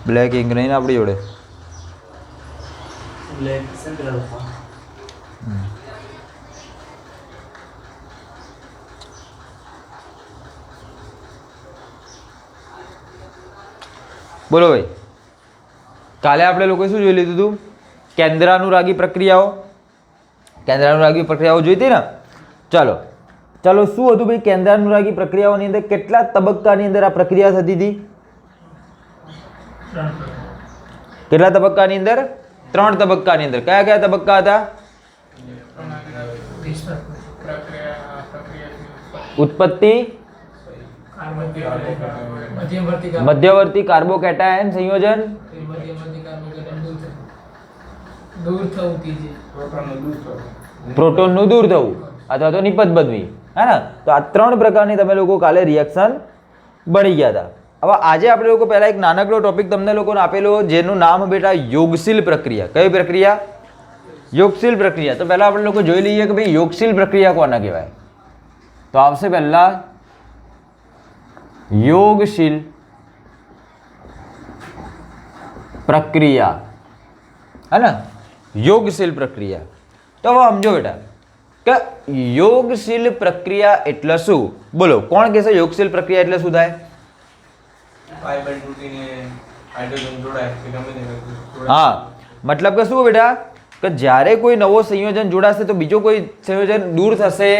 Black ink નહીં ને આપણી જોડે? બોલો ભાઈ, કાલે આપણે લોકોએ શું જોઈ લીધું હતું? કેન્દ્રાનુરાગી પ્રક્રિયાઓ. કેન્દ્રાનુરાગી પ્રક્રિયાઓ જોઈ હતી ને? ચાલો ચાલો, શું હતું ભાઈ કેન્દ્રાનુરાગી પ્રક્રિયાઓની અંદર? કેટલા તબક્કાની અંદર આ પ્રક્રિયા થતી હતી? કેટલા તબક્કાની અંદર? 3 તબક્કાની અંદર. કયા કયા તબક્કા હતા? ઉત્પત્તિ, મધ્યવર્તી કાર્બોકેટાયન સંયોજન, પ્રોટોનનું દૂર થવું અથવા તો નિપજ બનવી, હે ને? તો આ 3 પ્રકારની તમે લોકો કાલે રિએક્શન ભણી ગયા હતા. હવે આજે આપણે લોકો પહેલા એક નાનકડો ટોપિક તમને લોકોને આપેલો, જેનું નામ બેટા યોગશીલ પ્રક્રિયા. કઈ પ્રક્રિયા? યોગશીલ પ્રક્રિયા. તો પહેલા આપણે લોકો જોઈ લઈએ કે ભાઈ યોગશીલ પ્રક્રિયા કોને કહેવાય. તો આવશે પહેલા યોગશીલ પ્રક્રિયા, હે ને? યોગશીલ પ્રક્રિયા. તો હવે સમજો બેટા કે યોગશીલ પ્રક્રિયા એટલે શું? બોલો, કોણ કહેશે યોગશીલ પ્રક્રિયા એટલે શું થાય? હા, મતલબ કે શું બેટા કે જ્યારે કોઈ નવો સંયોજન જોડાશે તો બીજો કોઈ સંયોજન દૂર થશે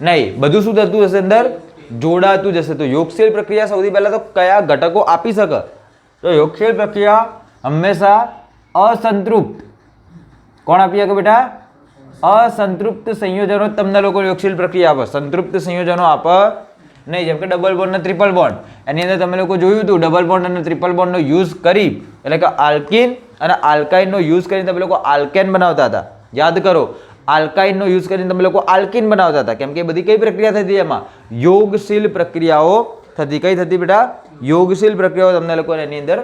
નહીં. બધું શું થતું હશે? અંદર જોડાતું જશે. તો યોગશીલ પ્રક્રિયા સૌથી પહેલા તો કયા ઘટકો આપી શકે? તો યોગશીલ પ્રક્રિયા હંમેશા અસંતૃપ્ત. કોણ આપી શકે બેટા? અસંતૃપ્ત સંયોજનો તમને લોકો યોગશીલ પ્રક્રિયા આપે. સંતૃપ્ત સંયોજનો આપે નહીં. જેમ કે ડબલ બોન્ડ અને ટ્રિપલ બોન્ડ, એની અંદર તમે લોકો જોયું હતું ડબલ બોન્ડ અને ટ્રિપલ બોન્ડનો યુઝ કરી, એટલે કે આલ્કીન અને આલ્કાઇનનો યુઝ કરીને તમે લોકો આલ્કેન બનાવતા હતા. યાદ કરો, આલ્કાઇનનો યુઝ કરીને તમે લોકો આલ્કીન બનાવતા હતા. કેમ કે બધી કઈ પ્રક્રિયા થતી? એમાં યોગશીલ પ્રક્રિયાઓ થતી. કઈ થતી બેટા? યોગશીલ પ્રક્રિયાઓ તમને લોકો એની અંદર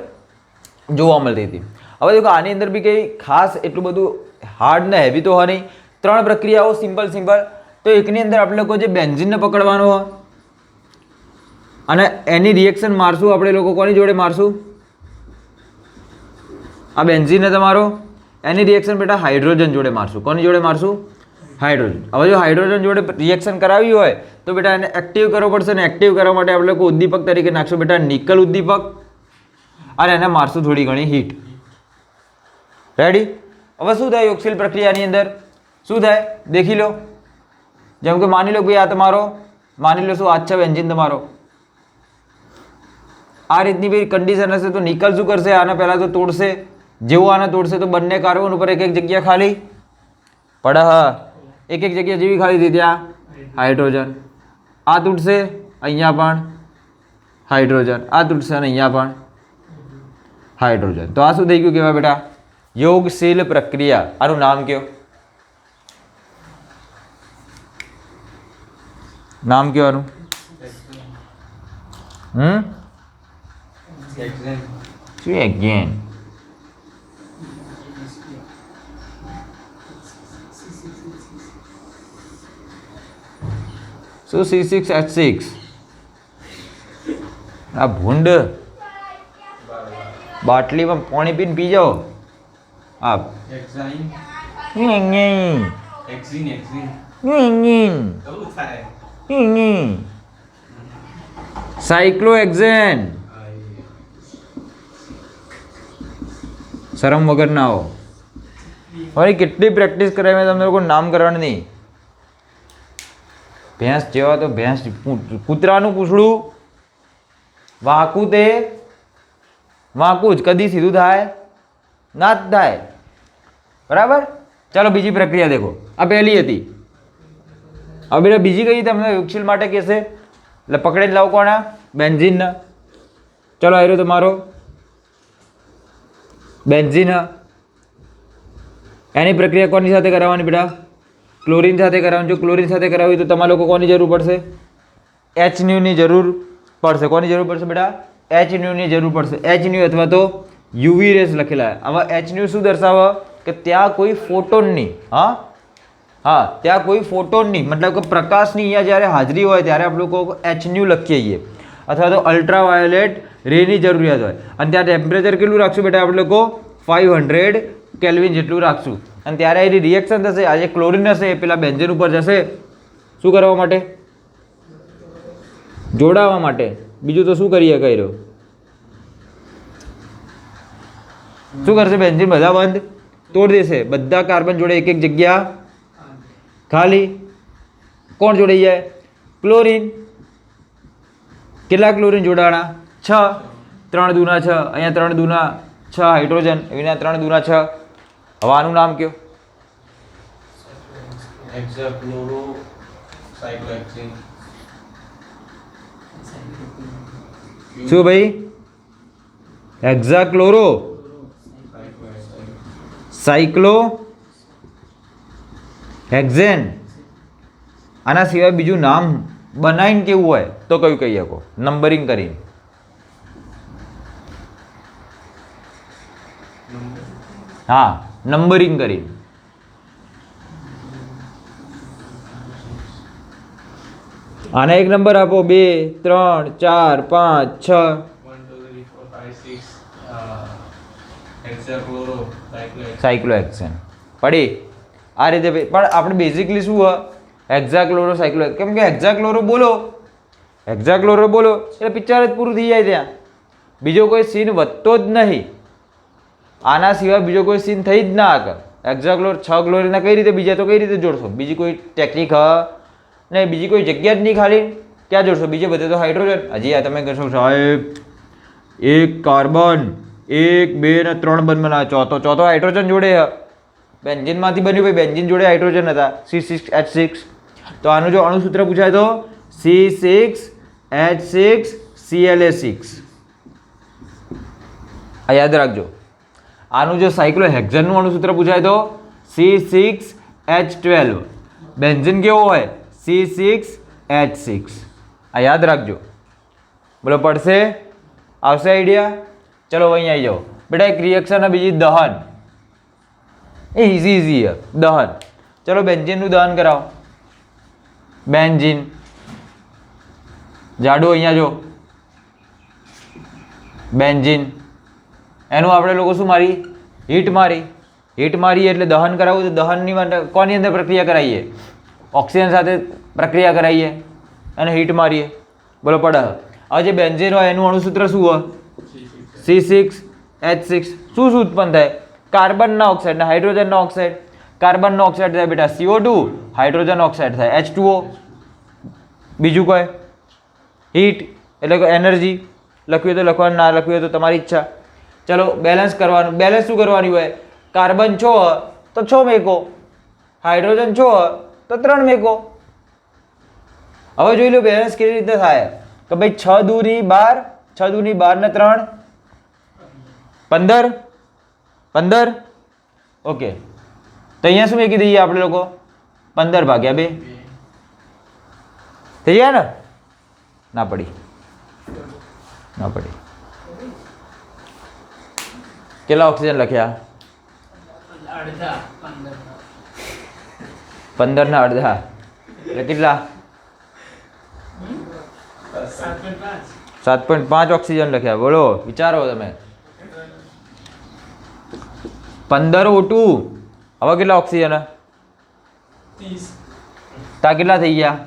જોવા મળતી હતી. હવે દેખો, આની અંદર બી કંઈ ખાસ એટલું બધું હાર્ડ ને હેવી તો હોય નહીં. 3 પ્રક્રિયાઓ સિમ્પલ સિમ્પલ. તો એકની અંદર આપણે લોકો જે બેન્ઝીનને પકડવાનો હોય અને એની રિએક્શન મારશું આપણે લોકો. કોની જોડે મારશું? આ બેન્ઝીનને તમારો, એની રિએક્શન બેટા હાઇડ્રોજન જોડે મારશું. કોની જોડે મારશું? હાઇડ્રોજન. હવે જો હાઇડ્રોજન જોડે રિએક્શન કરાવી હોય તો બેટા એને એક્ટિવ કરવો પડશે. ને એક્ટિવ કરવા માટે આપણે લોકો ઉદ્દીપક તરીકે નાખશું બેટા નિકલ ઉદ્દીપક, અને એને મારશું થોડી ઘણી હીટ. રેડી? હવે શું થાય યોગશીલ પ્રક્રિયાની અંદર? શું થાય દેખી લો. જેમ કે માની લો ભાઈ આ તમારો, માની લો શું આ છે બેન્ઝીન તમારો, આ રીતની ભાઈ કન્ડિશન હશે તો નિકલ શું કરશે? આને પહેલાં તો તોડશે. જેવું આને તોડશે તો બંને કાર્બન ઉપર એક એક જગ્યા ખાલી પડે. હા, એક એક જગ્યા જેવી ખાલી થઈ ત્યાં હાઇડ્રોજન. આ તૂટશે, અહીંયા પણ હાઇડ્રોજન. આ તૂટશે અને અહીંયા પણ હાઇડ્રોજન. તો આ શું થઈ ગયું કહેવાય બેટા? યોગશીલ પ્રક્રિયા. આનું નામ કયો? નામ કયો આનું? શું એગેન? શું C6H6? આ ભૂંડ બાટલીમાં પાણી પીને પી જાઓ. આપ સાયક્લોહેક્ઝેન. શરમ વગર ના હો. હવે કેટલી પ્રેક્ટિસ કરાવી મેં તમને લોકો નામ કરવાનું નહીં. ભેંસ જેવા તો ભેંસ, કૂતરાનું પૂછડું વાંકું તે વાંકું જ, કદી સીધું થાય ના જ થાય. બરાબર? ચાલો બીજી પ્રક્રિયા દેખો. આ પહેલી હતી. હવે બેટા બીજી કઈ તમને યોગશીલ માટે કહેશે? એટલે પકડીને લાવો કોના? બેન્ઝીનના. ચલો આવ્યો તમારો બેન્ઝીન. એની પ્રક્રિયા કોની સાથે કરાવવાની બેટા? ક્લોરીન સાથે કરાવવાની. જો ક્લોરીન સાથે કરાવી તો તમારે લોકો કોની જરૂર પડશે? HNUની જરૂર પડશે. કોની જરૂર પડશે બેટા? HNUની જરૂર પડશે. HNU અથવા તો UV રેસ લખેલા. આમાં HNU શું દર્શાવે? કે ત્યાં કોઈ ફોટોનની, હા ત્યાં કોઈ ફોટોનની, મતલબ કે પ્રકાશની અહીંયા જ્યારે હાજરી હોય ત્યારે આપણે લોકો HNU લખીએ છીએ. અથવા તો અલ્ટ્રાવાયોલેટ રેની જરૂરિયાત હોય અને ત્યાં ટેમ્પરેચર કેટલું રાખશું બેટા આપણે લોકો 500 કેલ્વિન જેટલું રાખશું અને ત્યારે એની રિએક્શન થશે આ જે ક્લોરિન હશે એ પેલા બેન્ઝીન ઉપર જશે શું કરવા માટે જોડાવા માટે બીજું તો શું કરીએ કહી રહ્યો શું કરશે બેન્ઝીન બધા બંધ તોડી દેશે બધા કાર્બન જોડે એક એક જગ્યા ખાલી કોણ જોડાઈ જાય ક્લોરિન કેટલા ક્લોરિન જોડાણા 6 3 દૂના 6 અહીંયા 3 દૂના 6 હાઇડ્રોજન એના 3 દૂના 6 હવે આનું નામ કયો શું ભાઈ હેક્ઝાક્લોરો સાયક્લો હેક્ઝેન આના સિવાય બીજું નામ બનાવીને કેવું હોય તો કયું કહી શકો નંબરિંગ કરીને હા નંબરિંગ કરીને આને એક નંબર આપો 2 3 4 5 6 સાયક્લોહેક્સેન પડી આ રીતે પણ આપણે બેઝિકલી શું હોય હેક્ઝાક્લોરો સાયક્લો કેમ કે હેક્ઝાક્લોરો બોલો એટલે પિક્ચર જ પૂરું થઈ જાય ત્યાં બીજો કોઈ સીન વધતો જ નહીં આના સિવાય બીજો કોઈ સીન થઈ જ ના આગળ હેક્ઝાક્લોર 6 ક્લોરીના કઈ રીતે બીજા તો કઈ રીતે જોડશો બીજી કોઈ ટેકનિક નહીં બીજી કોઈ જગ્યા જ નહીં ખાલી ક્યાં જોડશો બીજે બધે તો હાઇડ્રોજન હજી આ તમે કહેશો સાહેબ એક કાર્બન 1 2 ને 3 બંધ બનાવે ચોથો હાઇડ્રોજન જોડે બેન્ઝીનમાંથી બન્યું ભાઈ બેન્ઝીન જોડે હાઇડ્રોજન હતા C6H6 તો આનું જો અણુસૂત્ર પૂછાય તો C6H6Cl6 આ યાદ રાખજો આનું જો સાયક્લોહેક્ઝેનનું અણુસૂત્ર પૂછાય તો C6H12 બેન્ઝીન કેવો હોય C6H6 આ યાદ રાખજો બોલો પડશે આવશે આઈડિયા ચલો અહીં આવી જાઓ બેટા એક રિએક્શન બીજી દહન એ ઇઝી દહન ચલો બેન્ઝીનનું દહન કરાવો બેન્ઝીન જાડું અહીંયા જો બેન્ઝીન એનું આપણે લોકો શું મારી હીટ મારી એટલે દહન કરાવવું તો દહનની માટે કોની અંદર પ્રક્રિયા કરાવીએ ઓક્સિજન સાથે પ્રક્રિયા કરાવીએ અને હીટ મારીએ બોલો પડે હવે જે બેન્ઝીન હોય એનું અણુસૂત્ર શું હોય C6H6 શું ઉત્પન્ન થાય કાર્બનના ઓક્સાઇડ ને હાઇડ્રોજનના ઓક્સાઇડ કાર્બનનો ઓક્સાઇડ થાય બેટા CO2 હાઇડ્રોજન ઓક્સાઇડ થાય H2O બીજું કોઈ હીટ એટલે કે એનર્જી લખ્યું તો લખવાનું ના લખ્યું તો તમારી ઈચ્છા ચલો બેલેન્સ કરવાનું બેલેન્સ શું કરવાની હોય કાર્બન 6 તો 6 મેકો હાઇડ્રોજન 6 તો 3 મેકો હવે જોઈ લો બેલેન્સ કેવી રીતે થાય કે ભાઈ 6 દૂની 12 ને 3 15 ઓકે તો અહીંયા શું મેકી દઈએ આપણે લોકો 15 ભાગ્યા 2 થઈ ગયા ને ના પડી કેટલા ઓક્સિજન લખ્યા 15 ના અડધા એટલે કેટલા 7.5 ઓક્સિજન લખ્યા બોલો વિચારો તમે 15 O2 હવે કેટલા ઓક્સિજન 30 તા કેટલા થઈ ગયા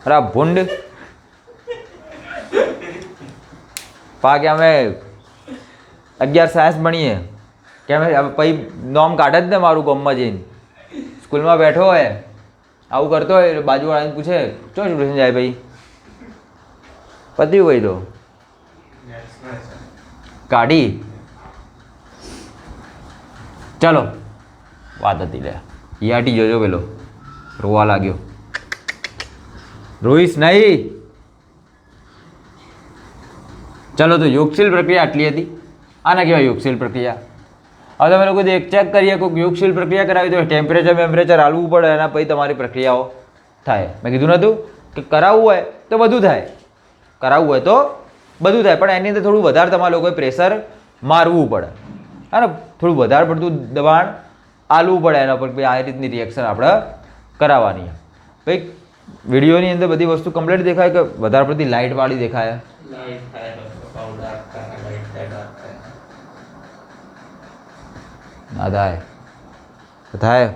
અરે ભૂંડ પાકે અમે 11 સાયન્સ ભણીએ કે અમે પછી નોમ કાઢે જ ને મારું ગામમાં જઈને સ્કૂલમાં બેઠો હોય આવું કરતો હોય બાજુવાળાને પૂછે ચો ટ્યુશન જાય ભાઈ પત્યું ભાઈ તો કાઢી ચાલો વાત હતી લે યાટી જોજો પેલો રોવા લાગ્યો રોઈશ નહીં ચાલો તો યોગશીલ પ્રક્રિયા આટલી હતી આના કહેવાય યોગશીલ પ્રક્રિયા હવે તમે લોકો ચેક કરીએ કોઈ યોગશીલ પ્રક્રિયા કરાવી તો ટેમ્પરેચર હાલવું પડે એના પછી તમારી પ્રક્રિયાઓ થાય મેં કીધું નહોતું કે કરાવવું હોય તો બધું થાય પણ એની અંદર થોડું વધારે તમારે લોકોએ પ્રેશર મારવું પડે હા થોડું વધારે પડતું દબાણ આલવું પડે એના પર આ રીતની રિએક્શન આપણે કરાવવાની ભાઈ વિડીયોની અંદર બધી વસ્તુ કમ્પ્લીટ દેખાય કે વધારે પડતી લાઇટ વાળી દેખાય? ના થાય થાય.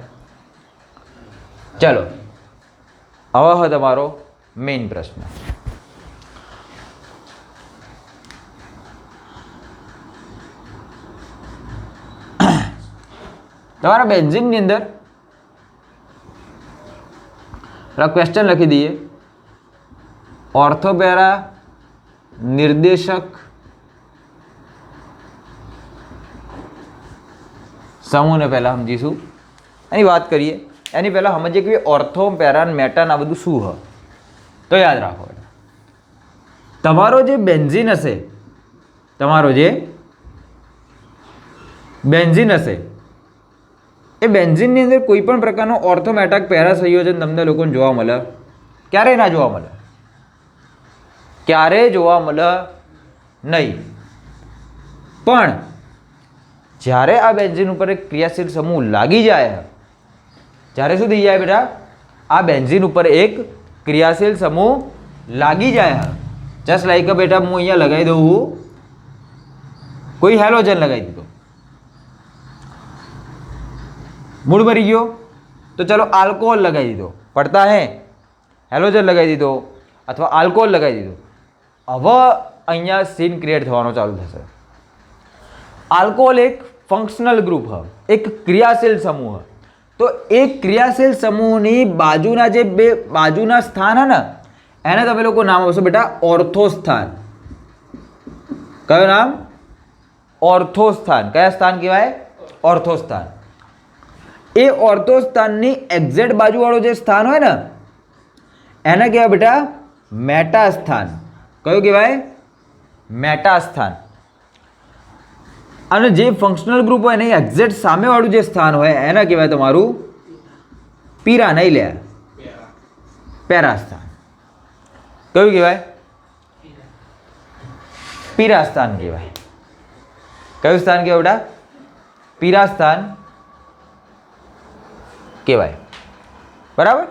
ચાલો હવે હોય તમારો મેઇન પ્રશ્ન. તમારા બેન્ઝીનની અંદર ક્વેશ્ચન લખી દઈએ. ઓર્થોપેરા નિર્દેશક સમૂહને પહેલાં સમજીશું, એની વાત કરીએ. એની પહેલાં સમજીએ કે ઓર્થો પેરા મેટાન આ બધું શું હોય. તો યાદ રાખો, તમારો જે બેન્ઝીન હશે, તમારો જે બેન્ઝીન હશે એ બેન્ઝીનની અંદર કોઈ પણ પ્રકારનો ઓર્થોમેટાક પેરા સંયોજન તમને લોકોને જોવા મળે? ક્યારેય ના જોવા મળે, ક્યારેય જોવા મળે નહીં. પણ જ્યારે આ બેન્ઝીન ઉપર એક ક્રિયાશીલ સમૂહ લાગી જાય, જ્યારે શું થઈ જાય બેટા? આ બેન્ઝીન ઉપર એક ક્રિયાશીલ સમૂહ લાગી જાય. જસ્ટ લાઈક બેટા હું અહીંયા લગાવી દઉં, કોઈ હેલોજન લગાવી દીધો, મૂળ મરી ગયો, તો ચલો આલ્કોહોલ લગાવી દીધો, પડતા હે હેલોજન લગાવી દીધો અથવા આલ્કોહોલ લગાવી દીધો. હવે અહીંયા સીન ક્રિએટ થવાનો ચાલુ થશે. આલ્કોહોલ એક ફંક્શનલ ગ્રુપ હ, એક ક્રિયાશીલ સમૂહ હ. તો એક ક્રિયાશીલ સમૂહની બાજુના જે બે બાજુના સ્થાન હે ને, એને તમે લોકો નામ આપશો બેટા ઓર્થોસ્થાન. કયું નામ? ઓર્થોસ્થાન. કયા સ્થાન કહેવાય? ઓર્થોસ્થાન. એ ઓર્થોસ્થાનની એક્ઝેક્ટ બાજુવાળો જે સ્થાન હોય ને એને કહેવાય બેટા મેટા સ્થાન. કયું કહેવાય? મેટા સ્થાન. અને જે ફંક્શનલ ગ્રુપ હોય એની એક્ઝેક્ટ સામેવાળું જે સ્થાન હોય એને કહેવાય તમારું પીરા, નહીં લે, પેરા સ્થાન. કયું કહેવાય? પીરા સ્થાન કહેવાય. કયું સ્થાન કહેવાય બેટા? પીરા સ્થાન કહેવાય. બરાબર?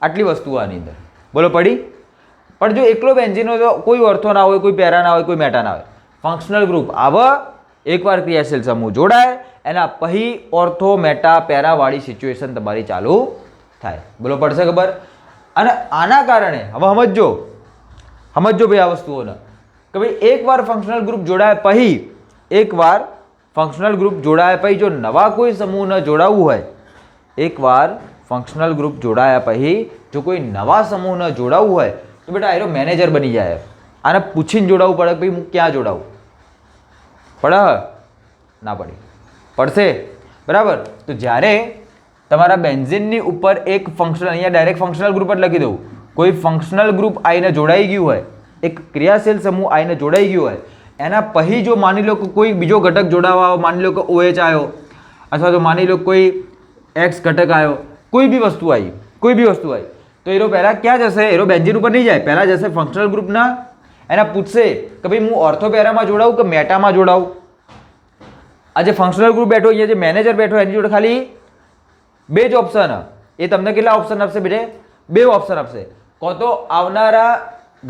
આટલી વસ્તુ આની અંદર બોલો પડી. પણ જો એકલો બેન્ઝીન હોય તો કોઈ ઓર્થો ના હોય, કોઈ પેરા ના હોય, કોઈ મેટા ના હોય. ફંક્શનલ ગ્રુપ આવા એકવાર ક્રિયાશીલ સમૂહ જોડાય એના પછી ઓર્થો મેટા પેરા વાળી સિચ્યુએશન તમારી ચાલુ થાય. બોલો પડશે ખબર? અને આના કારણે હવે સમજો ભાઈ આ વસ્તુઓને કે ભાઈ એકવાર ફંક્શનલ ગ્રુપ જોડાય પછી, એકવાર ફંક્શનલ ગ્રુપ જોડાયા પછી જો નવા કોઈ સમૂહને જોડાવવું હોય, એકવાર ફંક્શનલ ગ્રુપ જોડાયા પછી જો કોઈ નવા સમૂહને જોડાવવું હોય તો બેટા એનો મેનેજર બની જાય. આને પૂછીને જોડાવવું પડે ભાઈ હું ક્યાં જોડાવું? પડે? ના પડી? પડશે. બરાબર? તો જ્યારે તમારા બેન્ઝીનની ઉપર એક ફંક્શનલ, અહીંયા ડાયરેક્ટ ફંક્શનલ ગ્રુપ જ લખી દઉં, કોઈ ફંક્શનલ ગ્રુપ આવીને જોડાઈ ગયું હોય, એક ક્રિયાશીલ સમૂહ આવીને જોડાઈ ગયું હોય, એના પછી જો માની લો કે કોઈ બીજો ઘટક જોડાવા આવ્યો, માની લો કે OH આવ્યો અથવા તો માની લો કોઈ X ઘટક આવ્યો, કોઈ બી વસ્તુ આવી, તો એનો પહેલાં ક્યાં જશે? એનો બેન્ઝીન ઉપર નહીં જાય, પહેલાં જશે ફંક્શનલ ગ્રુપના. એને પૂછશે કે ભાઈ હું ઓર્થોપેરામાં જોડાવું કે મેટામાં જોડાવું. આ જે ફંક્શનલ ગ્રુપ બેઠો, અહીંયા જે મેનેજર બેઠો, એની જોડે ખાલી બે જ ઓપ્શન. એ તમને કેટલા ઓપ્શન આપશે બેટે? બે ઓપ્શન આપશે. કો તો આવનારા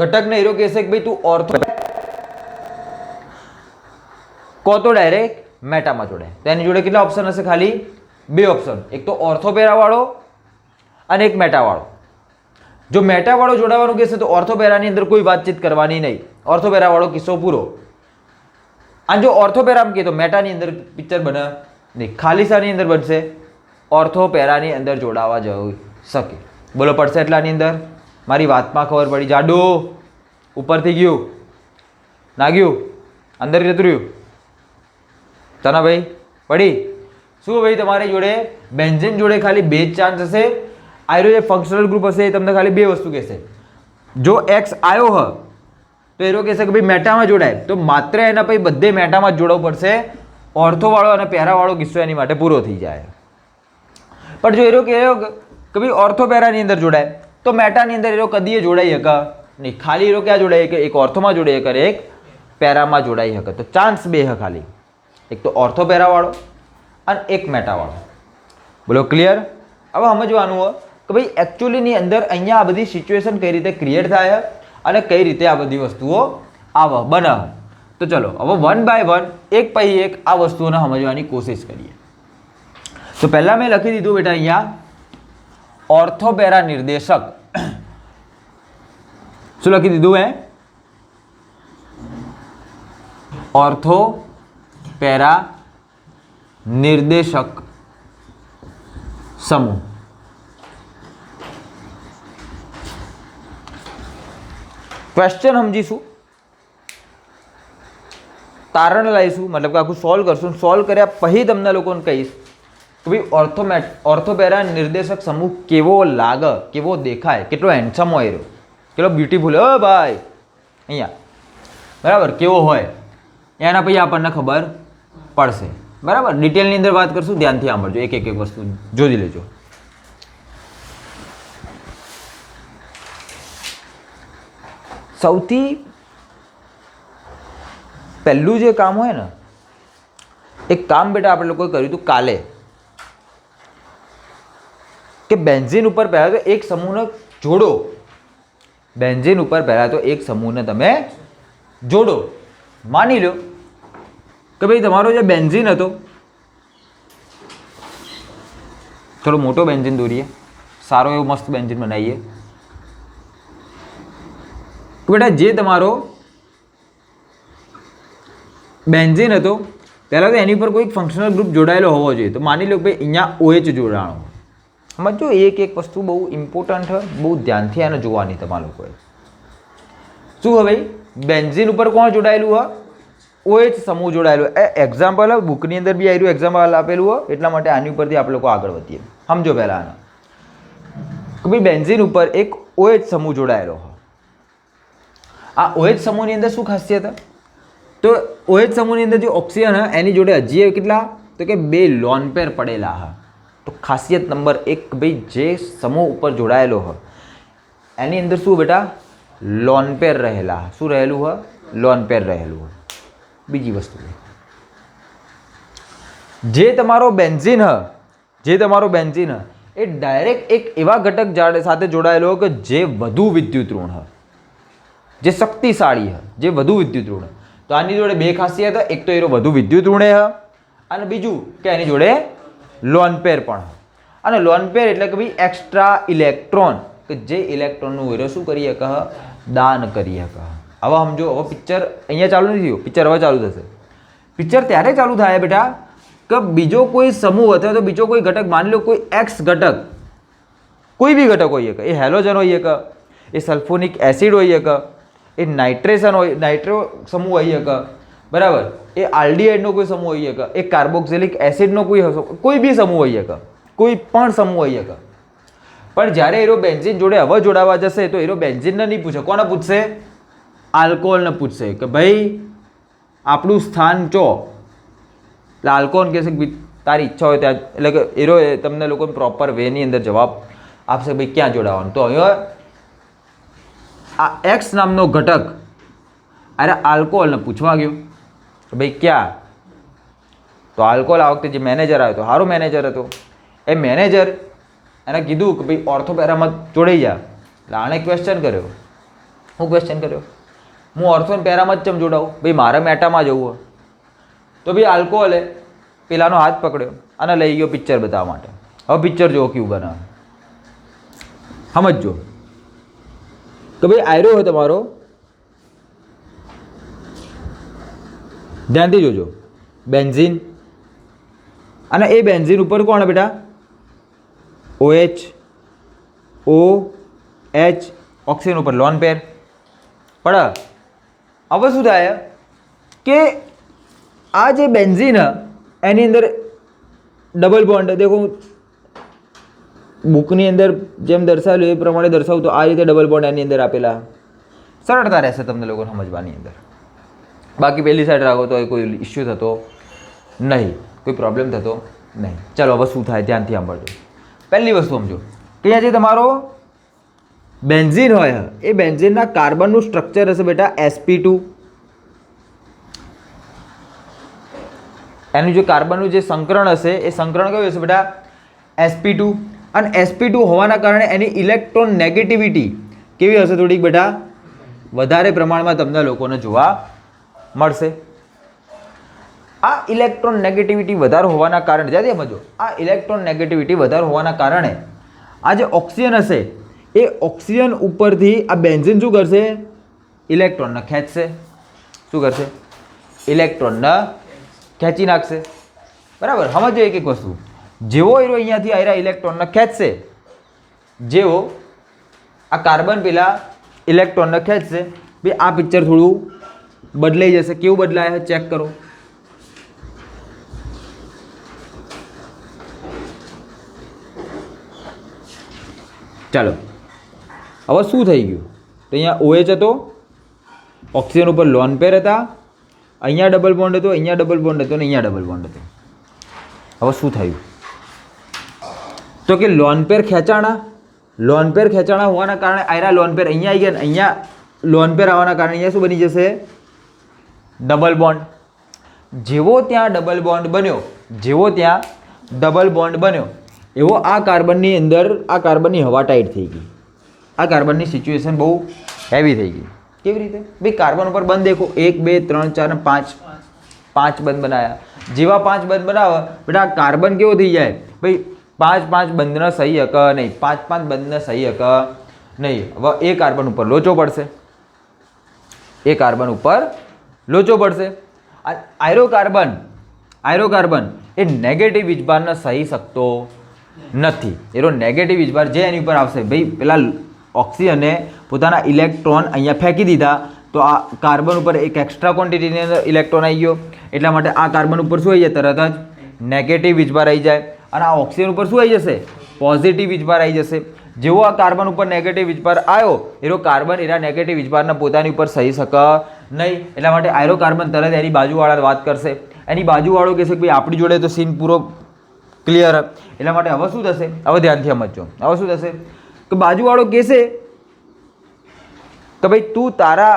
ઘટકને હીરો કહેશે કે ભાઈ તું ઓર્થો, કો તો ડાયરેક્ટ મેટામાં જોડે. તો એની જોડે કેટલા ઓપ્શન હશે? ખાલી બે ઓપ્શન. એક તો ઓર્થોપેરા વાળો અને એક મેટા વાળો. જો મેટા વાળો જોડાવાનું કહેશે તો ઓર્થોપેરાની અંદર કોઈ વાતચીત કરવાની નહીં, ઓર્થોપેરા વાળો કિસ્સો પૂરો. અને જો ઓર્થોપેરામાં કહે તો મેટાની અંદર પિક્ચર બને નહીં, ખાલી શાની અંદર બનશે? ઓર્થોપેરાની અંદર જોડાવા જઈ શકે. બોલો પડશે એટલાની અંદર? મારી વાતમાં ખબર પડી? જાડું ઉપરથી ગયું, ના ગયું, અંદર જતું રહ્યું? તને ભાઈ પડી? શું ભાઈ તમારી જોડે બેન્ઝીન જોડે ખાલી બે જ ચાન્સ હશે. આયરો જે ફંક્શનલ ગ્રુપ હશે એ તમને ખાલી બે વસ્તુ કહેશે. જો X આવ્યો હ તો એરો કહેશે કે ભાઈ મેટામાં જોડાય, તો માત્ર એના પછી બધે મેટામાં જ જોડાવવું પડશે. ઓર્થોવાળો અને પેરાવાળો કિસ્સો એની માટે પૂરો થઈ જાય. પણ જો એરો કહ્યો કે ભાઈ ઓર્થોપેરાની અંદર જોડાય તો મેટાની અંદર એરો કદીએ જોડાઈ શકે નહીં. ખાલી એરો ક્યાં જોડાઈ શકે? એક ઓર્થોમાં જોડાઈ શકે, એક પેરામાં જોડાઈ શકે. તો ચાન્સ બે હ ખાલી, એક તો ઓર્થોપેરાવાળો અને એક મેટાવાળો. બોલો ક્લિયર? હવે સમજવાનું હોય કે ભાઈ એકચ્યુઅલીની અંદર અહીંયા આ બધી સિચ્યુએશન કઈ રીતે ક્રિએટ થાય અને કઈ રીતે આ બધી વસ્તુઓ આવે બને. તો ચલો હવે 1 by 1 એક પછી એક આ વસ્તુઓને સમજવાની કોશિશ કરીએ. તો પહેલા મેં લખી દીધું બેટા અહીંયા ઓર્થોપેરા નિર્દેશક. શું લખી દીધું હે? ઓર્થોપેરા નિર્દેશક સમૂહ. ક્વેશ્ચન સમજીશું, તારણ લાવીશું, મતલબ કે આખું સોલ્વ કરશું. સોલ્વ કર્યા પછી તમને લોકોને કહીશ કે ભાઈ ઓર્થોપેરા નિર્દેશક સમૂહ કેવો લાગે, કેવો દેખાય, કેટલો હેન્ડસમ હોય રહ્યો, કેટલો બ્યુટીફુલ હો ભાઈ અહીંયા, બરાબર, કેવો હોય એના પછી આપણને ખબર પડશે. બરાબર, ડિટેલની અંદર વાત કરશું, ધ્યાનથી સાંભળજો, એક એક વસ્તુ જોઈ લેજો. સૌથી પહેલું જે કામ હોય ને, એક કામ બેટા આપણે લોકોએ કર્યું હતું કાલે, કે બેન્ઝીન ઉપર પહેલા તો એક સમૂહને જોડો. બેન્ઝીન ઉપર પહેલા તો એક સમૂહને તમે જોડો. માની લો કે ભાઈ તમારો જે બેન્ઝીન હતો, થોડો મોટો બેન્ઝીન દોરીએ, સારો એવો મસ્ત બેન્ઝીન બનાવીએ. તો બેટા જે તમારો બેન્ઝીન હતો પહેલાં તો એની ઉપર કોઈ ફંક્શનલ ગ્રુપ જોડાયેલો હોવો જોઈએ. તો માની લો કે ભાઈ અહીંયા OH જોડાણો. સમજો, એક એક વસ્તુ બહુ ઇમ્પોર્ટન્ટ છે, બહુ ધ્યાનથી આને જોવાની તમારા લોકોએ. શું હવે બેન્ઝીન ઉપર કોણ જોડાયેલું હોય? OH સમૂહ જોડાયેલો. એક્ઝામ્પલ બુકની અંદર બી આવ્યું એક્ઝામ્પલ આપેલું હોય, એટલા માટે આની ઉપરથી આપણે લોકો આગળ વધીએ. સમજો પહેલાં આના કે ભાઈ બેન્ઝીન ઉપર એક OH સમૂહ જોડાયેલો હોય. આ OH સમૂહની અંદર શું ખાસિયત? તો OH સમૂહની અંદર જે ઓક્સિજન હોય એની જોડે હજી કેટલા? તો કે 2 લોન પેર પડેલા હોય. તો ખાસિયત નંબર 1, ભાઈ જે સમૂહ ઉપર જોડાયેલો હોય એની અંદર શું બેટા? લોન પેર રહેલા. શું રહેલું હોય? લોન પેર રહેલું હોય. બીજી વસ્તુ, જે તમારો બેન્ઝીન હ એ ડાયરેક્ટ એક એવા ઘટક સાથે જોડાયેલો હોય કે જે વધુ વિદ્યુત ઋણ હોય, જે શક્તિશાળી હોય, જે વધુ વિદ્યુત ઋણ. તો આની જોડે 2 ખાસિયત. એક તો એનો વધુ વિદ્યુત ઋણ હ, અને બીજું કે એની જોડે લોન પેર પણ. અને લોન પેર એટલે કે ભાઈ એક્સ્ટ્રા ઇલેક્ટ્રોન, કે જે ઇલેક્ટ્રોનનું વેરો શું કરી શકે? દાન કરી શકે. હવે સમજો, હવે પિક્ચર અહીંયા ચાલુ નથી થયું, પિક્ચર હવે ચાલુ થશે. પિક્ચર ત્યારે ચાલુ થાય બેટા કે બીજો કોઈ સમૂહ અથવા તો બીજો કોઈ ઘટક, માની લો કોઈ X ઘટક, કોઈ બી ઘટક હોઈ શકે, એ હેલોજન હોઈ શકે, એ સલ્ફોનિક એસિડ હોઈ શકે, એ નાઇટ્રો સમૂહ હોઈ શકે, બરાબર, એ આલ્ડીહાઇડનો કોઈ સમૂહ હોઈ શકે, એ કાર્બોક્સિલિક એસિડનો કોઈ બી સમૂહ હોઈ શકે, કોઈ પણ સમૂહ હોઈ શકે. પણ જ્યારે એરો બેન્ઝીન જોડે હવે જોડાવા જશે તો એરો બેન્ઝીનને નહીં પૂછે. કોને પૂછશે? આલ્કોહોલને પૂછશે કે ભાઈ આપણું સ્થાન ચો. એટલે આલ્કોહોલ કહેશે કે તારી ઈચ્છા હોય ત્યાં, એટલે કે એરો તમને લોકોને પ્રોપર વેની અંદર જવાબ આપશે ભાઈ ક્યાં જોડાવાનું. તો અહીંયા આ એક્સ નામનો ઘટક અરે આલ્કોહોલને પૂછવા ગયો કે ભાઈ ક્યાં? તો આલ્કોહોલ આ વખતે જે મેનેજર આવ્યો હતો, સારો મેનેજર હતો, એ મેનેજર એને કીધું કે ભાઈ ઓર્થોપેરામાં જોડાઈ જા. એટલે આણે ક્વેશ્ચન કર્યો. હું ક્વેશ્ચન કર્યો? હું ઓર્થોપેરામાં જ ચમ જોડાવું? ભાઈ મારે મેટામાં જવું હોય. તો ભાઈ આલ્કોહોલે પેલાનો હાથ પકડ્યો અને લઈ ગયો પિક્ચર બતાવવા માટે. હવે પિક્ચર જુઓ કેવું બનાવે, સમજો કે ભાઈ આયરો હોય તમારો, ધ્યાનથી જોજો, બેન્ઝીન, અને એ બેન્ઝીન ઉપર કોણ બેટા? OH ઓક્સિજન ઉપર લોન પેર પણ. હવે શું થાય કે આ જે બેન્ઝીન એની અંદર ડબલ બોન્ડ, દેખો બુકની અંદર જેમ દર્શાવેલું એ પ્રમાણે દર્શાવું તો આ રીતે ડબલ બોન્ડ એની અંદર આપેલા. સરળતા રહેશે તમને લોકોને સમજવાની અંદર. બાકી પહેલી સાઈડ રાખો તો કોઈ ઇસ્યુ થતો નહીં, કોઈ પ્રોબ્લેમ થતો નહીં. ચાલો હવે શું થાય ધ્યાનથી સાંભળજો. પહેલી વસ્તુ સમજો કે અહીંયા જે તમારો બેન્ઝીન હોય એ બેન્ઝીનના કાર્બનનું સ્ટ્રક્ચર હશે બેટા sp2. એનું જે કાર્બનનું જે સંકરણ હશે એ સંકરણ કયું હશે બેટા? sp2. અને sp2 હોવાના કારણે એની ઇલેક્ટ્રોન નેગેટિવિટી કેવી હશે? થોડીક બેટા વધારે પ્રમાણમાં તમને લોકોને જોવા મળશે. આ ઇલેક્ટ્રોન નેગેટિવિટી વધારે હોવાના કારણે જ્યાંથી સમજો, આ ઇલેક્ટ્રોન નેગેટિવિટી વધારે હોવાના કારણે આ જે ઓક્સિજન હશે એ ઓક્સિજન ઉપરથી આ બેન્ઝીન શું કરશે? ઇલેક્ટ્રોનને ખેંચશે. શું કરશે? ઇલેક્ટ્રોનને ખેંચી નાખશે. બરાબર, સમજો એક એક વસ્તુ. જેવો એરો અહીંયાથી આયરા ઇલેક્ટ્રોનને ખેંચશે, જેવો આ કાર્બન પેલા ઇલેક્ટ્રોનને ખેંચશે, ભાઈ આ પિક્ચર થોડું બદલાઈ જશે. કેવું બદલાય ચેક કરો. ચાલો હવે શું થઈ ગયું? તો અહીંયા OH હતો, ઓક્સિજન ઉપર લોન પેર હતા, અહીંયા ડબલ બોન્ડ હતો, અહીંયા ડબલ બોન્ડ હતો ને અહીંયા ડબલ બોન્ડ હતો. હવે શું થયું? તો કે લોન પેર ખેંચાણા હોવાના કારણે આયરા લોન પેર અહીંયા આવી ગયા, અહીંયા લોન પેર આવવાના કારણે અહીંયા શું બની જશે? Double bond. જેવો ત્યાં ડબલ બોન્ડ બન્યો એવો આ કાર્બનની અંદર આ કાર્બનની હવા ટાઈટ થઈ ગઈ. આ કાર્બનની સિચ્યુએશન બહુ હેવી થઈ ગઈ. કેવી રીતે? ભાઈ કાર્બન ઉપર બંધ દેખો, 1 2 3 4 અને 5 બંધ બનાવ્યા. જેવા 5 બંધ બનાવો બેટા કાર્બન કેવો થઈ જાય? ભાઈ 5 બંધને સહી હક નહીં, 5 બંધને સહી હક નહીં. હવે એ કાર્બન ઉપર લોચો પડશે. આયરો કાર્બન એ નેગેટિવ વીજભારને સહી શકતો નથી. એનો નેગેટિવ વીજભાર જે એની ઉપર આવશે, ભાઈ પેલા ઓક્સિજને પોતાના ઇલેક્ટ્રોન અહીંયા ફેંકી દીધા, તો આ કાર્બન ઉપર એક એક્સ્ટ્રા ક્વોન્ટિટીની અંદર ઇલેક્ટ્રોન આવી ગયો. એટલા માટે આ કાર્બન ઉપર શું આવી જાય? તરત જ નેગેટિવ વીજભાર આવી જાય. અને આ ઓક્સિજન ઉપર શું આવી જશે? પોઝિટિવ વીજભાર આવી જશે. જેવો આ કાર્બન ઉપર નેગેટિવ વીજભાર આવ્યો, એનો કાર્બન એના નેગેટિવ વીજભારને પોતાની ઉપર સહી શકે નહીં. એટલા માટે આયરો કાર્બન તરત એની બાજુવાળા વાત કરશે. એની બાજુવાળો કહેશે કે ભાઈ આપણી જોડે તો સીન પૂરો ક્લિયર. એટલા માટે હવે શું થશે? હવે ધ્યાનથી સમજો. હવે શું થશે કે બાજુવાળો કહેશે કે ભાઈ તું તારા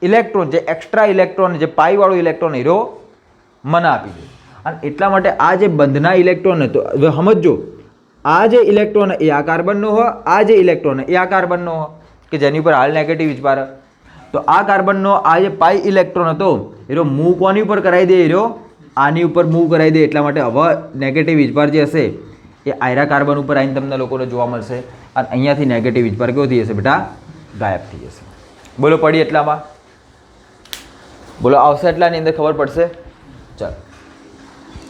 ઇલેક્ટ્રોન, જે એક્સ્ટ્રા ઇલેક્ટ્રોન, જે પાઈવાળો ઇલેક્ટ્રોન હીરો મને આપી દે. અને એટલા માટે આ જે બંધના ઇલેક્ટ્રોન હતો, હવે સમજો, આ જે ઇલેક્ટ્રોન એ આ કાર્બનનો હોય, આ જે ઇલેક્ટ્રોન એ આ કાર્બનનો હોય કે જેની ઉપર હાલ નેગેટિવ વીજભાર. તો આ કાર્બનનો આ જે પાઈ ઇલેક્ટ્રોન હતો એનો મૂવ કોની ઉપર કરાવી દે? એનો આની ઉપર મૂવ કરાવી દે. એટલા માટે હવે નેગેટિવ વીજભાર જે હશે એ આયરા કાર્બન ઉપર આવીને તમને લોકોને જોવા મળશે. અને અહીંયાથી નેગેટિવ વીજભાર કેવો થઈ જશે બેટા? ગાયબ થઈ જશે. બોલો પડી એટલામાં? બોલો આવશે એટલાની અંદર ખબર પડશે? ચાલો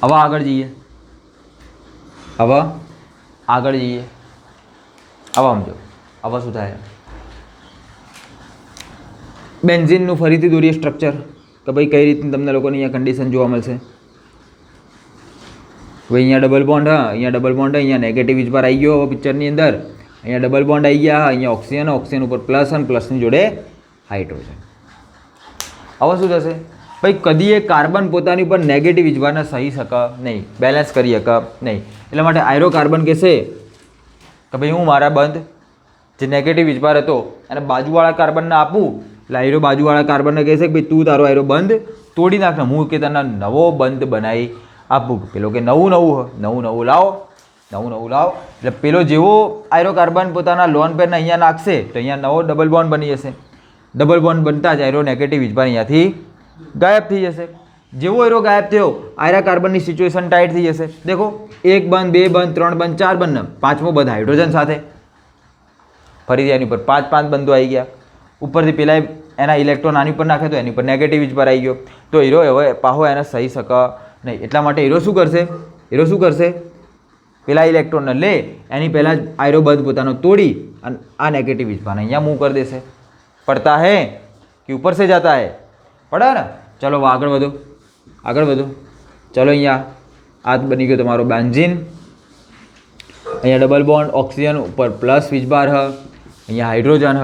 હવે આગળ જઈએ. હવે સમજો હવે શું થાય? બેન્ઝીનનું ફરીથી દોરીએ સ્ટ્રક્ચર કે ભાઈ કઈ રીતની તમને લોકોને અહીંયા કન્ડિશન જોવા મળશે. ભાઈ અહીંયા ડબલ બોન્ડ, અહીંયા ડબલ બોન્ડ, અહીંયા નેગેટિવ વીજભાર આવી ગયો હવે પિક્ચરની અંદર. અહીંયા ડબલ બોન્ડ આવી ગયા, અહીંયા ઓક્સિજન ઉપર પ્લસ અને પ્લસની જોડે હાઇડ્રોજન. હવે શું થશે? ભાઈ કદી એ કાર્બન પોતાની ઉપર નેગેટિવ વીજભારને સહી શકે નહીં, બેલેન્સ કરી શકે નહીં. એટલા માટે આયરો કાર્બન કહેશે કે ભાઈ હું મારા બંધ જે નેગેટિવ વીજભાર હતો અને બાજુવાળા કાર્બનને આપું. એટલે આયરો બાજુવાળા કાર્બનને કહેશે કે ભાઈ તું તારો આયરો બંધ તોડી નાખ ને હું કે તને નવો બંધ બનાવી આપું. પેલો કે નવું લાવો. એટલે પેલો જેવો આયરો કાર્બન પોતાના લોન પેરને અહીંયા નાખશે તો અહીંયા નવો ડબલ બોન્ડ બની જશે. ડબલ બોન્ડ બનતા જ આયરો નેગેટિવ વીજભાર અહીંયાથી ગાયબ થઈ જશે. જેવો એરો ગાયબ થયો આયરા કાર્બનની સિચ્યુએશન ટાઈટ થઈ જશે. દેખો 1 બંધ, 2 બંધ, 3 બંધ, 4 બંધ, 5મો બંધ હાઇડ્રોજન સાથે. ફરીથી એની ઉપર 5 બંધો આવી ગયા. ઉપરથી પેલા એના ઇલેક્ટ્રોન આની ઉપર નાખે તો એની ઉપર નેગેટિવ વીજભાર આવી ગયો. તો હીરો હવે પાહો એને સહી શકે નહીં. એટલા માટે હીરો શું કરશે? પેલા ઇલેક્ટ્રોનને લે એની પહેલાં જ આયરો બંધ પોતાનો તોડી અને આ નેગેટિવ વીજભારને અહીંયા મૂવ કરી દેશે. પડતા હે કે ઉપર से जाता है? पड़ा ना. चलो આગળ વધો. ચલો અહીંયા આ બની ગયો તમારો બેન્ઝીન. અહીંયા ડબલ બોન્ડ, ઓક્સિજન ઉપર પ્લસ વીજભાર હ, અહીંયા હાઇડ્રોજન હ,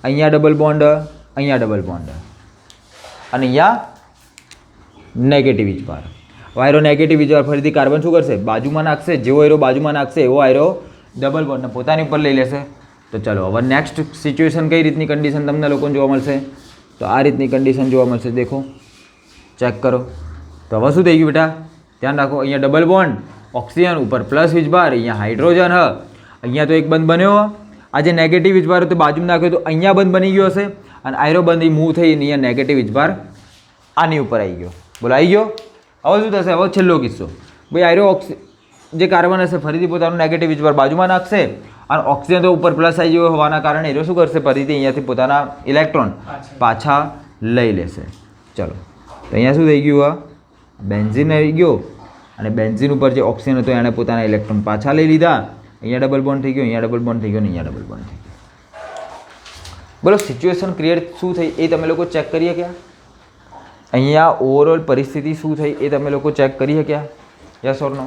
અહીંયા ડબલ બોન્ડ, અહીંયા ડબલ બોન્ડ અને અહીંયા નેગેટિવ વીજભાર. વાયરો નેગેટિવ વીજભાર ફરીથી કાર્બન શું કરશે? બાજુમાં નાખશે. જેવો આયરો બાજુમાં નાખશે એવો આયરો ડબલ બોન્ડને પોતાની ઉપર લઈ લેશે. તો ચલો હવે નેક્સ્ટ સિચ્યુએશન કઈ રીતની કન્ડિશન તમને લોકોને જોવા મળશે? તો આ રીતની કન્ડિશન જોવા મળશે. દેખો, ચેક કરો. તો હવે શું થઈ ગયું બેટા? ધ્યાન રાખો. અહીંયા ડબલ બોન્ડ, ઓક્સિજન ઉપર પ્લસ વીજભાર, અહીંયા હાઇડ્રોજન હ, અહીંયા તો એક બંધ બન્યો, આ જે નેગેટિવ વીજભાર તો બાજુમાં નાખ્યો તો અહીંયા બંધ બની ગયો હશે અને આયરો બંધ મૂવ થઈ અહીંયા નેગેટિવ વીજભાર આની ઉપર આવી ગયો. બોલો આવી ગયો. હવે શું થશે? હવે છેલ્લો કિસ્સો, ભાઈ આયરો જે કાર્બન હશે ફરીથી પોતાનું નેગેટિવ વીજભાર બાજુમાં નાખશે અને ઓક્સિજન તો ઉપર પ્લસ આવી ગયો હોવાના કારણે એ શું કરશે? ફરીથી અહીંયાથી પોતાના ઇલેક્ટ્રોન પાછા લઈ લેશે. ચલો તો અહીંયા શું થઈ ગયું? બેન્ઝીન આવી ગયો અને બેન્ઝીન ઉપર જે ઓક્સિજન હતો એણે પોતાના ઇલેક્ટ્રોન પાછા લઈ લીધા. અહીંયા ડબલ બોન્ડ થઈ ગયો, અહીંયા ડબલ બોન્ડ થઈ ગયો અને અહીંયા ડબલ બોન્ડ થઈ ગયો. બોલો સિચ્યુએશન ક્રિએટ શું થઈ એ તમે લોકો ચેક કરી શક્યા? અહીંયા ઓવરઓલ પરિસ્થિતિ શું થઈ એ તમે લોકો ચેક કરી શક્યા? યસ ઓર નો?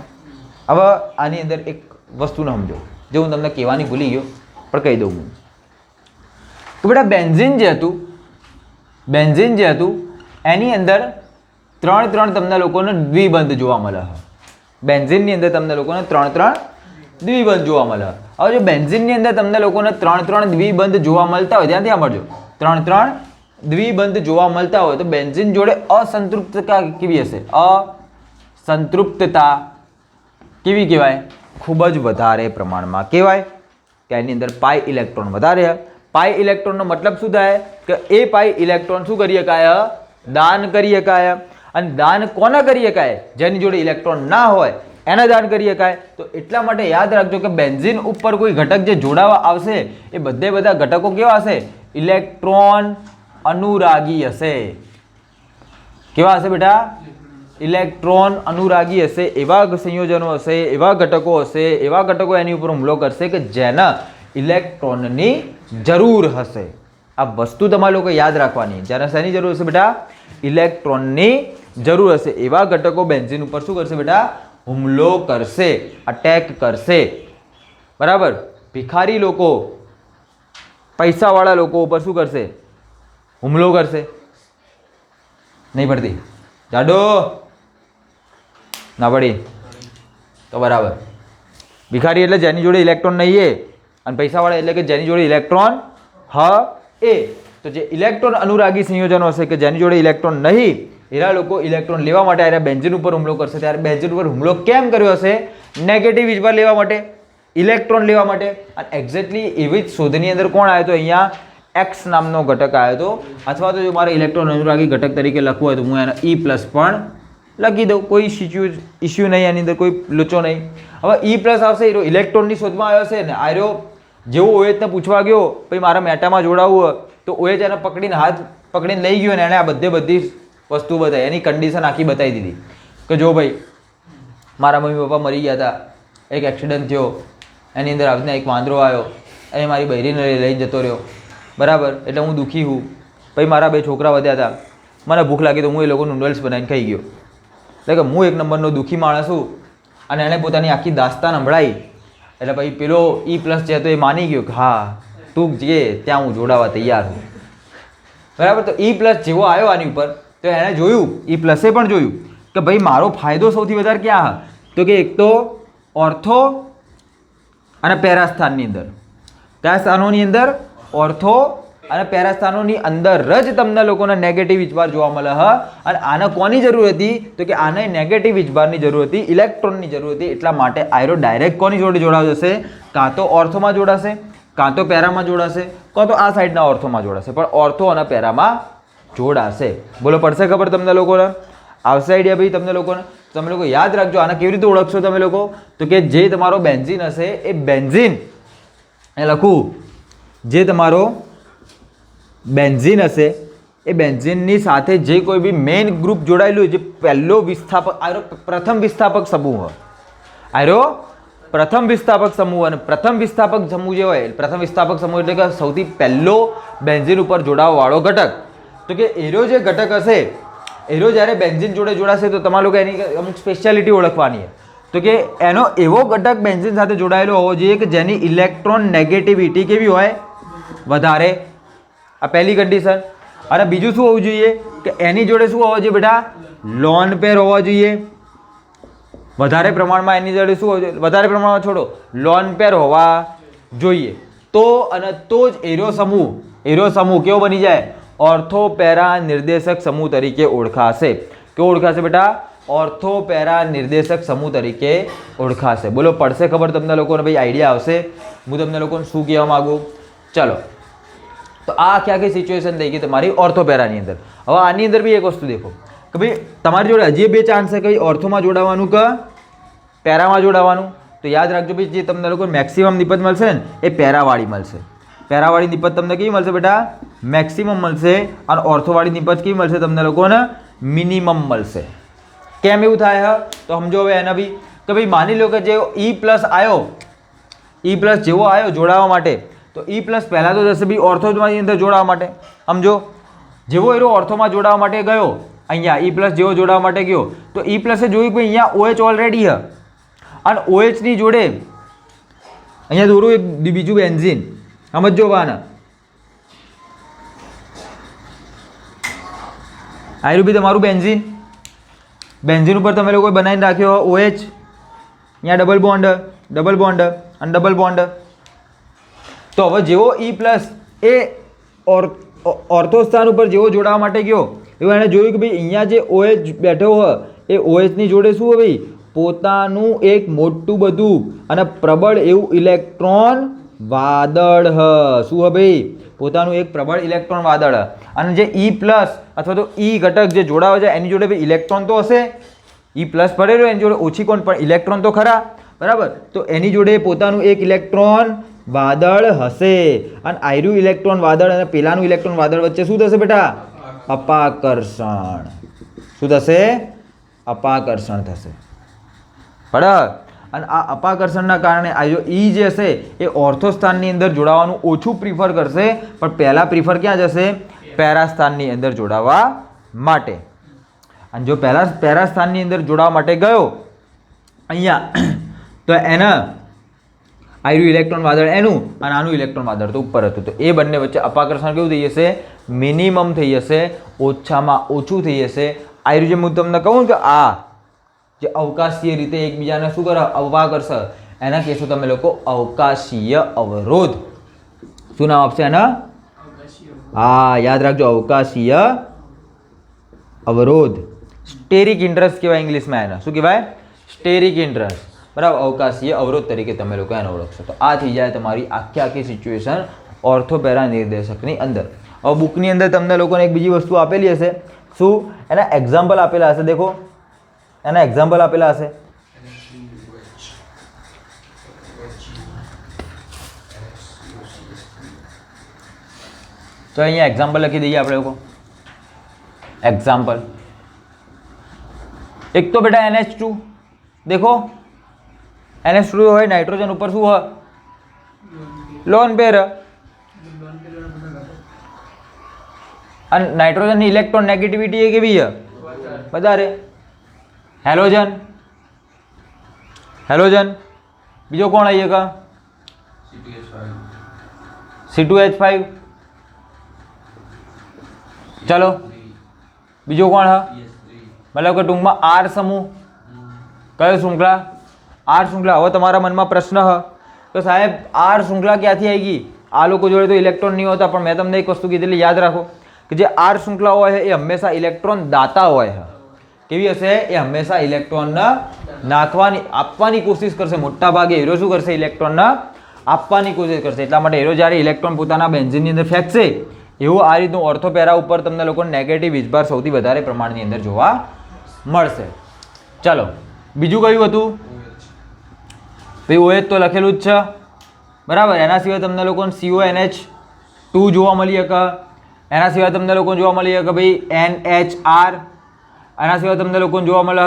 હવે આની અંદર એક વસ્તુને સમજો, જે હું તમને કહેવાની ભૂલી ગયો પણ કહી દઉં હું. તો બેટા બેન્ઝીન જે હતું એની અંદર ત્રણ તમને લોકોને દ્વિબંધ જોવા મળે. બેન્ઝીનની અંદર તમને લોકોને ત્રણ દ્વિબંધ જોવા મળે. હવે જો બેન્ઝીનની અંદર તમને લોકોને ત્રણ દ્વિબંધ જોવા મળતા હોય, ધ્યાનથી સાંભળજો, ત્રણ દ્વિબંધ જોવા મળતા હોય તો બેન્ઝીન જોડે અસંતૃપ્તતા કેવી હશે? અસંતૃપ્તતા કેવી કહેવાય? ખૂબ જ વધારે પ્રમાણમાં કહેવાય કે એની અંદર પાઈ ઇલેક્ટ્રોન વધારે. પાઈ ઇલેક્ટ્રોનનો મતલબ શું થાય? કે એ પાઈ ઇલેક્ટ્રોન શું કરી શકાય? દાન કરી શકાય. અને દાન કોને કરી શકાય? જેની જોડે ઇલેક્ટ્રોન ના હોય એને દાન કરી શકાય. તો એટલા માટે યાદ રાખજો કે બેન્ઝીન ઉપર કોઈ ઘટક જે જોડાવા આવશે એ બધા ઘટકો કેવા હશે? ઇલેક્ટ્રોન અનુરાગી હશે. કેવા હશે બેટા? ઇલેક્ટ્રોન અનુરાગી હશે. એવા સંયોજનો હશે, એવા ઘટકો હશે, એવા ઘટકો એની ઉપર હુમલો કરશે કે જેના ઇલેક્ટ્રોનની જરૂર હશે. આ વસ્તુ તમારે લોકો યાદ રાખવાની. જ્યારે શેની જરૂર હશે બેટા? ઇલેક્ટ્રોનની જરૂર હશે. એવા ઘટકો બેન્ઝીન ઉપર શું કરશે બેટા? હુમલો કરશે, અટેક કરશે. બરાબર? ભિખારી લોકો, પૈસાવાળા લોકો ઉપર શું કરશે? હુમલો કરશે. નહીં પડતી? જાડો ના પડી તો બરાબર. ભિખારી એટલે જેની જોડે ઇલેક્ટ્રોન નહીં અને પૈસાવાળા એટલે કે જેની જોડે ઇલેક્ટ્રોન એ. તો જે ઇલેક્ટ્રોન અનુરાગી સંયોજનો હશે કે જેની જોડે ઇલેક્ટ્રોન નહીં એવા લોકો ઇલેક્ટ્રોન લેવા માટે આ બેન્ઝીન ઉપર હુમલો કરશે. ત્યારે બેન્ઝીન ઉપર હુમલો કેમ કર્યો હશે? નેગેટિવ વીજભાર લેવા માટે, ઇલેક્ટ્રોન લેવા માટે. અને એક્ઝેક્ટલી એવી જ શોધની અંદર કોણ આવ્યો હતો? અહીંયા એક્સ નામનો ઘટક આવ્યો હતો. અથવા તો જો મારે ઇલેક્ટ્રોન અનુરાગી ઘટક તરીકે લખવું હોય તો હું એને E+ પણ લખી દઉં. કોઈ ઇસ્યુ નહીં, એની અંદર કોઈ લોચો નહીં. હવે E+ આવશે, એ ઇલેક્ટ્રોનની શોધમાં આવ્યો છે ને આર્યો જેવો OH ને પૂછવા ગયો ભાઈ મારા મેટામાં જોડાવવું હોય તો OH એને પકડીને હાથ પકડીને લઈ ગયો ને એણે આ બધી વસ્તુ બતાવી, એની કન્ડિશન આખી બતાવી દીધી કે જો ભાઈ મારા મમ્મી પપ્પા મરી ગયા હતા, એક એક્સિડન્ટ થયો, એની અંદર આવીને એક વાંદરો આવ્યો, એ મારી બૈરીને લઈને જતો રહ્યો. બરાબર? એટલે હું દુઃખી હું. પછી મારા 2 છોકરા વધ્યા હતા, મને ભૂખ લાગી તો હું એ લોકો નૂડલ્સ બનાવીને ખાઈ ગયો. એટલે કે હું એક નંબરનો દુઃખી માણસ છું. અને એણે પોતાની આખી દાસ્તાન સંભળાવી. એટલે પછી પેલો E+ છે તો એ માની ગયો કે હા તું જે ત્યાં હું જોડાવા તૈયાર છું. બરાબર? તો E+ જેવો આવ્યો આની ઉપર તો એણે જોયું, E+ પણ જોયું કે ભાઈ મારો ફાયદો સૌથી વધારે ક્યાં? તો કે એક તો ઓર્થો અને પેરા સ્થાનની અંદર. કયા સ્થાનોની અંદર? ઓર્થો અને પેરા સ્થાનોની અંદર જ તમને લોકોને નેગેટિવ વીજભાર જોવા મળે. અને આને કોની જરૂર હતી? તો કે આને નેગેટિવ વીજભારની જરૂર હતી, ઇલેક્ટ્રોનની જરૂર હતી. એટલા માટે આયરો ડાયરેક્ટ કોની જોડે જોડાશે? કાં તો ઓર્થોમાં જોડાશે, કાં તો પેરામાં જોડાશે, કાં તો આ સાઈડના ઓર્થોમાં જોડાશે. પણ ઓર્થો અને પેરામાં જોડાશે. બોલો પડશે ખબર તમને લોકોને? આવશે આઈડિયા ભાઈ તમને લોકોને? તમે લોકો યાદ રાખજો. આને કેવી રીતે ઓળખશો તમે લોકો? તો કે જે તમારો બેન્ઝીન હશે એ બેન્ઝીન એ લખું, જે તમારો બેન્ઝીન હશે એ બેન્ઝીનની સાથે જે કોઈ બી મેઇન ગ્રુપ જોડાયેલું, જે પહેલો વિસ્થાપક આયરો પ્રથમ વિસ્થાપક સમૂહ, આયરો પ્રથમ વિસ્થાપક સમૂહ. અને પ્રથમ વિસ્થાપક સમૂહ જે હોય, પ્રથમ વિસ્થાપક સમૂહ એટલે કે સૌથી પહેલો બેન્ઝીન ઉપર જોડાવાવાળો ઘટક. તો કે એરો જે ઘટક હશે એરો જ્યારે બેન્ઝીન જોડે જોડાશે તો તમારા લોકો એની અમુક સ્પેશિયાલિટી ઓળખવાની. તો કે એનો એવો ઘટક બેન્ઝીન સાથે જોડાયેલો હોવો જોઈએ કે જેની ઇલેક્ટ્રોન નેગેટિવિટી કેવી હોય? વધારે. આ પહેલી કન્ડિશન. અને બીજું શું હોવું જોઈએ? કે એની જોડે શું હોવો જોઈએ બેટા? લોન પેર હોવા જોઈએ. વધારે પ્રમાણમાં એની જોડે શું હોવું જોઈએ? વધારે પ્રમાણમાં છોડો, લોન પેર હોવા જોઈએ. તો અને તો જ એરો સમૂહ કેવો બની જાય? ઓર્થો પેરા નિર્દેશક સમૂહ તરીકે ઓળખાશે. કેવો ઓળખાશે બેટા? ઓર્થો પેરા નિર્દેશક સમૂહ તરીકે ઓળખાશે. બોલો પડશે ખબર તમને લોકોને? ભાઈ આઈડિયા આવશે હું તમને લોકોને શું કહેવા માગું? ચલો, તો આ આખી સિચ્યુએશન થઈ ગઈ તમારી ઓર્થોપેરાની અંદર. હવે આની અંદર બી એક વસ્તુ દેખો કે ભાઈ તમારી જોડે હજી બે ચાન્સ છે કે ભાઈ ઓર્થોમાં જોડાવાનું કે પેરામાં જોડાવાનું. તો યાદ રાખજો ભાઈ, જે તમને લોકો મેક્સિમમ નિપજ મળશે ને એ પેરાવાળી મળશે. પેરાવાળી નિપજ તમને કેવી મળશે બેટા? મેક્સિમમ મળશે. અને ઓર્થોવાળી નિપજ કેવી મળશે તમને લોકોને? મિનિમમ મળશે. કેમ એવું થાય હા? તો સમજો હવે એના બી કે ભાઈ માની લો કે જે ઈ પ્લસ આવ્યો, ઈ પ્લસ જેવો આવ્યો જોડાવા માટે, તો ઈ પ્લસ પહેલાં તો જશે ભાઈ ઓર્થોની અંદર જોડાવા માટે. સમજો જેવો એરો ઓર્થોમાં જોડાવા માટે ગયો, અહીંયા ઈ પ્લસ જેવો જોડાવા માટે ગયો, તો ઈ પ્લસે જોયું કે અહીંયા OH ઓલરેડી છે અને OH ની જોડે અહીંયા દોરું એક બીજું બેન્ઝીન. સમજો વાના આયરું બી તમારું બેન્ઝીન. બેન્ઝીન ઉપર તમે લોકો બનાવીને રાખ્યો OH, અહીંયા ડબલ બોન્ડ અને ડબલ બોન્ડ. તો હવે જેવો ઈ પ્લસ એ ઓર્થો સ્થાન ઉપર જેવો જોડાવા માટે ગયો એવું એણે જોયું કે ભાઈ અહીંયા જે OH બેઠો હોય એ OH ની જોડે શું હોય ભાઈ? પોતાનું એક મોટું બધું અને પ્રબળ એવું ઇલેક્ટ્રોન વાદળ હ. શું હ ભાઈ? પોતાનું એક પ્રબળ ઇલેક્ટ્રોન વાદળ. અને જે ઈ પ્લસ અથવા તો ઈ ઘટક જે જોડાવે છે એની જોડે ભાઈ ઇલેક્ટ્રોન તો હશે. ઈ પ્લસ ભરેલો એની જોડે ઓછી કોણ પણ ઇલેક્ટ્રોન તો ખરા, બરાબર? તો એની જોડે પોતાનું એક ઇલેક્ટ્રોન વાદળ હશે. અને આયરું ઇલેક્ટ્રોન વાદળ અને પેલાનું ઇલેક્ટ્રોન વાદળ વચ્ચે શું થશે બેટા? અપાકર્ષણ. શું થશે? અપાકર્ષણ થશે. બરાબર? અને આ અપાકર્ષણના કારણે આ જો ઈ જે હશે એ ઓર્થો સ્થાનની અંદર જોડાવાનું ઓછું પ્રિફર કરશે, પણ પહેલાં પ્રિફર ક્યાં જશે? પેરા સ્થાનની અંદર જોડાવા માટે. અને જો પેરા સ્થાનની અંદર જોડાવા માટે ગયો અહીંયા, તો એના આયરું ઇલેક્ટ્રોન વાદળ એનું અને આનું ઇલેક્ટ્રોન વાદળ તો ઉપર હતું, તો એ બંને વચ્ચે અપાકર્ષણ કેવું થઈ જશે? મિનિમમ થઈ જશે, ઓછામાં ઓછું થઈ જશે. આયરું જે હું તમને કહું કે આ જે અવકાશીય રીતે એકબીજાને શું કરે? અપાકર્ષણ. એના કેસો તમે લોકો અવકાશીય અવરોધ. શું નામ આપશે એના? હા, યાદ રાખજો, અવકાશીય અવરોધ. સ્ટેરિક ઇન્ટરેસ્ટ કહેવાય ઇંગ્લિશમાં એને. શું કહેવાય? સ્ટેરિક ઇન્ટરેસ્ટ. બરાબર? અવકાશીય અવરોધ તરીકે તમે લોકો એને ઓળખશો. તો આ થઈ જાય તમારી આખી સિચ્યુએશન ઓર્થોપેરા નિર્દેશકની અંદર. હવે બુકની અંદર તમને લોકોને એક બીજી વસ્તુ આપેલી હશે. શું? એના એક્ઝામ્પલ આપેલા હશે. દેખો એના એક્ઝામ્પલ આપેલા હશે. તો અહીંયા એક્ઝામ્પલ લખી દઈએ આપણે લોકો. એક્ઝામ્પલ એક તો બેટા NH2 देखो NH2 હોય નાઇટ્રોજન ઉપર શું હોય? Lone pair. અને નાઇટ્રોજનની ઇલેક્ટ્રોન નેગેટિવિટી એ કેવી છે? વધારે. હેલોજન, હેલોજન બીજો કોણ આવી શકે? C2H5. ચલો બીજો કોણ હ? મતલબ કે ટૂંકમાં R સમૂહ. કયો શૃંખલા? R શૃંખલા. હવે તમારા મનમાં પ્રશ્ન હ તો સાહેબ R શૃંખલા ક્યાંથી આવી ગઈ? આ લોકો જોડે તો ઇલેક્ટ્રોન નહીં હોતા, પણ મેં તમને એક વસ્તુ કીધેલી યાદ રાખો કે જે R શૃંખલા હોય એ હંમેશા ઇલેક્ટ્રોન દાતા હોય છે. કેવી હશે? એ હંમેશા ઇલેક્ટ્રોનને આપવાની કોશિશ કરશે. મોટા ભાગે હીરો શું કરશે? ઇલેક્ટ્રોનને આપવાની કોશિશ કરશે. એટલા માટે હીરો જ્યારે ઇલેક્ટ્રોન પોતાના બેન્ઝીનની અંદર ફેંકશે, એવું આ રીતનું ઓર્થોપેરા ઉપર તમને લોકો નેગેટિવ વીજભાર સૌથી વધારે પ્રમાણની અંદર જોવા મળશે. ચાલો બીજું કયું હતું? ભાઈ OH તો લખેલું જ છે, બરાબર. એના સિવાય તમને લોકોને CONH2 જોવા મળી શકે. એના સિવાય તમને લોકોને જોવા મળી શકે ભાઈ NHR. એના સિવાય તમને લોકોને જોવા મળે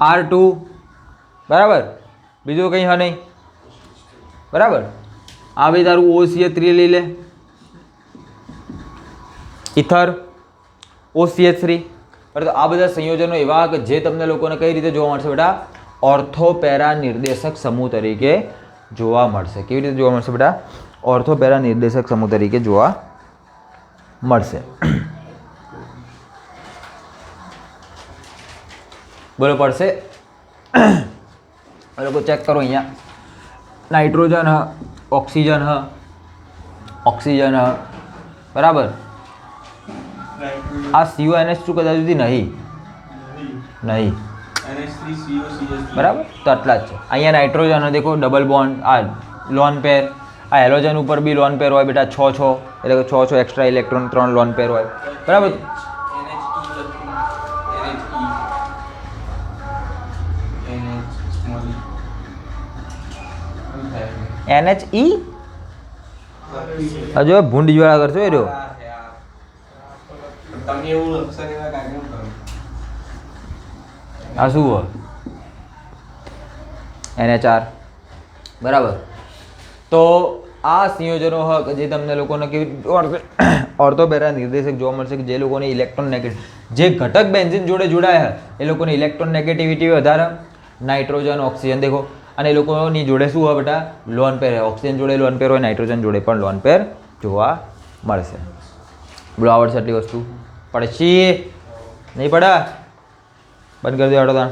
NR2, બરાબર. બીજું કંઈ હા નહીં, બરાબર. આ ભાઈ તારું OCH3 લઈ લે, ઇથર OCH3. બરાબર. આ બધા સંયોજનો એવા કે જે તમને લોકોને કઈ રીતે જોવા મળશે બેટા? ઓર્થોપેરા નિર્દેશક સમૂહ તરીકે જોવા મળશે. કેવી રીતે જોવા મળશે બેટા? ઓર્થોપેરા નિર્દેશક સમૂહ તરીકે જોવા મળશે. બોલો પડશે? લોકો ચેક કરો. અહીંયા નાઇટ્રોજન હ, ઓક્સિજન હ, બરાબર. આ CONH2 કદાચ સુધી નહીં બરાબર, તો આટલા જ છે. અહીંયા નાઇટ્રોજન દેખો ડબલ બોન્ડ, આ લોન પેર, આ હેલોજન ઉપર બી લોન પેર હોય બેટા 6 એટલે કે 6 એક્સ્ટ્રા ઇલેક્ટ્રોન 3 લોન પેર હોય બરાબર. NHE હજુ ભૂંડ જ્વાળા કરશો એ રહ્યો. આ શું હોય? NHR બરાબર. તો આ સંયોજનો હોય જે તમને લોકોને કેવી ઓર્થોપેરા નિર્દેશક જોવા મળશે કે જે લોકોની ઇલેક્ટ્રોન નેગેટિવ, જે ઘટક બેન્ઝીન જોડે જોડાયા એ લોકોની ઇલેક્ટ્રોન નેગેટિવિટી વધારે, નાઇટ્રોજન ઓક્સિજન દેખો, અને એ લોકોની જોડે શું હોય બેટા? Lone pair. ઓક્સિજન જોડે લોન પેર હોય, નાઇટ્રોજન જોડે પણ લોન પેર જોવા મળશે. બોલો, આવડશે આટલી વસ્તુ? પડશે નહીં? પડે? બંધ કરી દો.